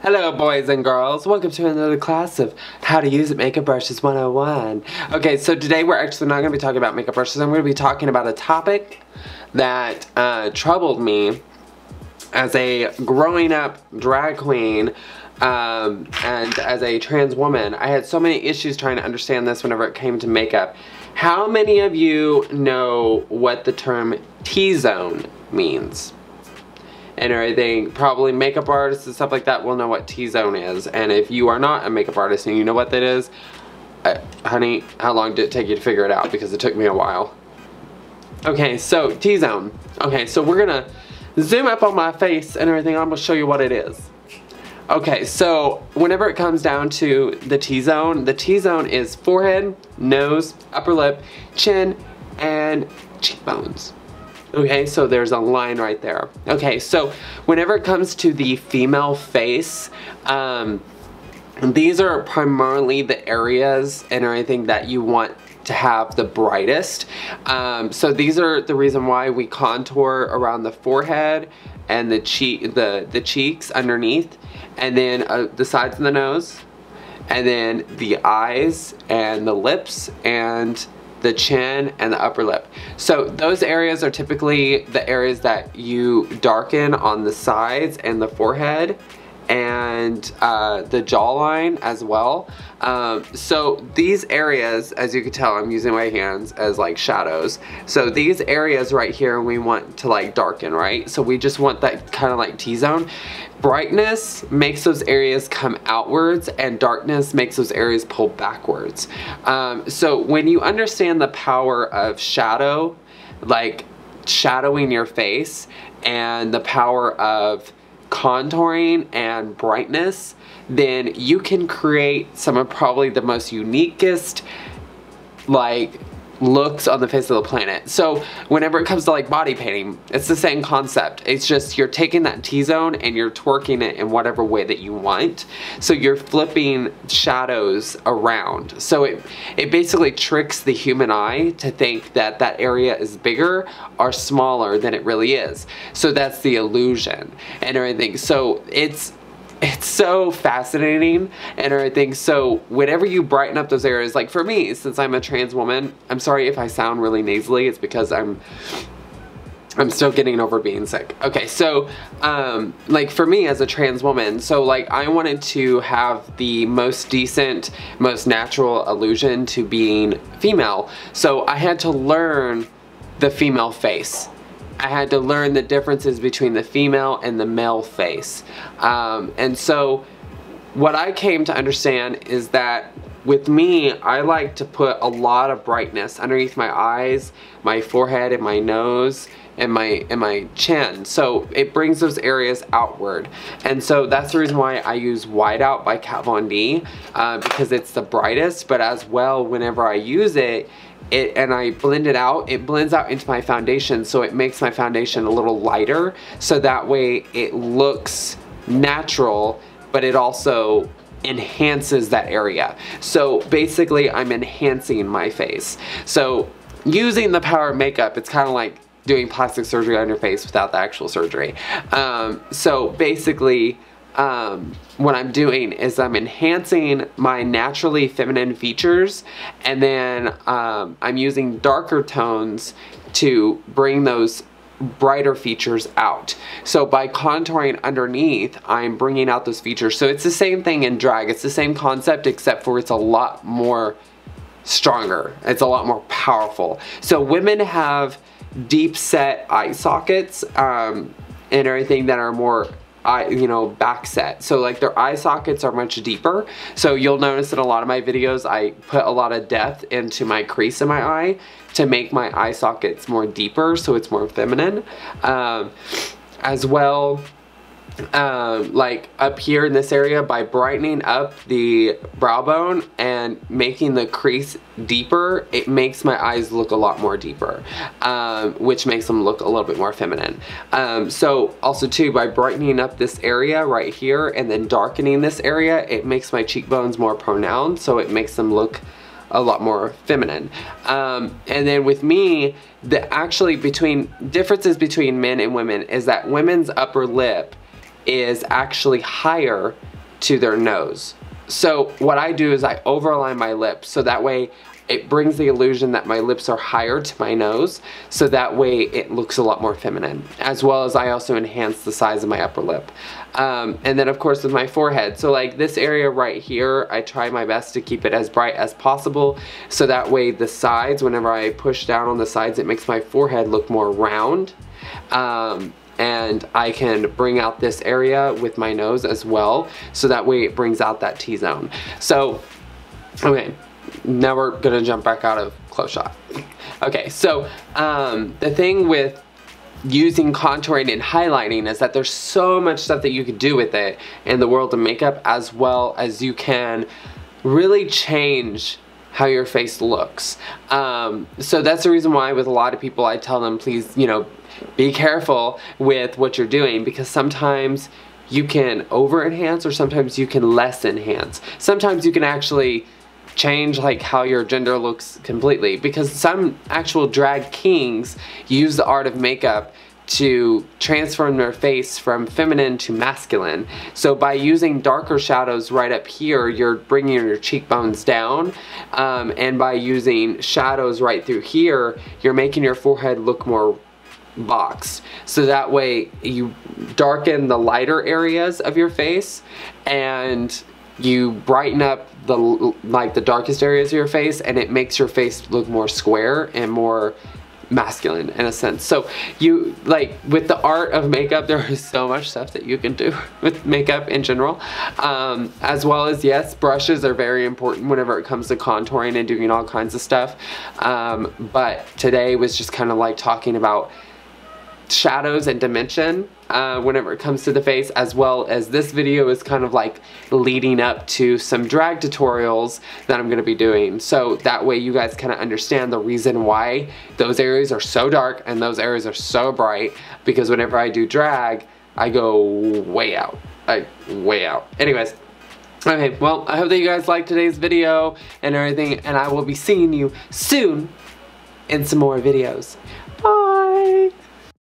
Hello boys and girls, welcome to another class of how to use makeup brushes 101. Okay, so today we're actually not going to be talking about makeup brushes. I'm going to be talking about a topic that troubled me as a growing up drag queen and as a trans woman. I had so many issues trying to understand this whenever it came to makeup. How many of you know what the term T-zone means? And everything, probably makeup artists and stuff like that will know what T-zone is. And if you are not a makeup artist and you know what that is, honey, how long did it take you to figure it out? Because it took me a while. Okay, so T-zone. Okay, so we're gonna zoom up on my face and everything. I'm gonna show you what it is. Okay, so whenever it comes down to the T-zone is forehead, nose, upper lip, chin, and cheekbones. Okay, so there's a line right there. Okay, so whenever it comes to the female face, these are primarily the areas and everything that you want to have the brightest. So these are the reason why we contour around the forehead and the cheeks underneath, and then the sides of the nose, and then the eyes and the lips and the chin and the upper lip. So those areas are typically the areas that you darken on the sides and the forehead and the jawline as well. So these areas, as you can tell, I'm using my hands as like shadows. So these areas right here we want to like darken, right? So we just want that kind of like T-zone. Brightness makes those areas come outwards and darkness makes those areas pull backwards. So when you understand the power of shadow, like shadowing your face, and the power of contouring and brightness, then you can create some of probably the most uniquest like looks on the face of the planet. So whenever it comes to like body painting, it's the same concept. It's just you're taking that T-zone and you're twerking it in whatever way that you want. So you're flipping shadows around. So it basically tricks the human eye to think that that area is bigger or smaller than it really is. So that's the illusion and everything. So it's so fascinating and everything. So whenever you brighten up those areas, like for me, since I'm a trans woman, I'm sorry if I sound really nasally, it's because I'm still getting over being sick. Okay, so like for me as a trans woman, so like I wanted to have the most decent, most natural illusion to being female. So I had to learn the female face. I had to learn the differences between the female and the male face. And so what I came to understand is that with me, I like to put a lot of brightness underneath my eyes, my forehead, and my nose, and my chin. So it brings those areas outward. And so that's the reason why I use Whiteout by Kat Von D, because it's the brightest, but as well, whenever I use it, and I blend it out, it blends out into my foundation, so it makes my foundation a little lighter, so that way it looks natural, but it also enhances that area. So basically I'm enhancing my face. So using the power of makeup, it's kind of like doing plastic surgery on your face without the actual surgery. So basically what I'm doing is I'm enhancing my naturally feminine features, and then I'm using darker tones to bring those brighter features out. So by contouring underneath, I'm bringing out those features. So it's the same thing in drag. It's the same concept, except for it's a lot more stronger. It's a lot more powerful. So women have deep set eye sockets and everything that are more back set. So like their eye sockets are much deeper. So you'll notice in a lot of my videos, I put a lot of depth into my crease in my eye to make my eye sockets more deeper, so it's more feminine. As well, like up here in this area, by brightening up the brow bone and making the crease deeper, it makes my eyes look a lot more deeper, which makes them look a little bit more feminine. So also too, by brightening up this area right here and then darkening this area, it makes my cheekbones more pronounced, so it makes them look a lot more feminine. And then with me, the differences between men and women is that women's upper lip is actually higher to their nose. So what I do is I overline my lips, so that way it brings the illusion that my lips are higher to my nose, so that way it looks a lot more feminine, as well as I also enhance the size of my upper lip. And then of course with my forehead, so like this area right here, I try my best to keep it as bright as possible, so that way the sides, whenever I push down on the sides, it makes my forehead look more round. And I can bring out this area with my nose as well, so that way it brings out that T-zone. So, okay, now we're gonna jump back out of close shot. Okay, so the thing with using contouring and highlighting is that there's so much stuff that you can do with it in the world of makeup, as well as you can really change how your face looks. So that's the reason why with a lot of people I tell them, please, you know, be careful with what you're doing, because sometimes you can over enhance or sometimes you can less enhance. Sometimes you can actually change like how your gender looks completely, because some actual drag kings use the art of makeup to transform their face from feminine to masculine. So by using darker shadows right up here, you're bringing your cheekbones down, and by using shadows right through here, you're making your forehead look more boxed. So that way you darken the lighter areas of your face and you brighten up the darkest areas of your face, and it makes your face look more square and more masculine in a sense. So you, like, with the art of makeup, there is so much stuff that you can do with makeup in general, as well as, yes, brushes are very important whenever it comes to contouring and doing all kinds of stuff, but today was just kind of like talking about shadows and dimension whenever it comes to the face, as well as this video is kind of like leading up to some drag tutorials that I'm going to be doing, so that way you guys kind of understand the reason why those areas are so dark and those areas are so bright, because whenever I do drag I go way out, way out. Anyways, okay, well, I hope that you guys liked today's video and everything, and I will be seeing you soon in some more videos.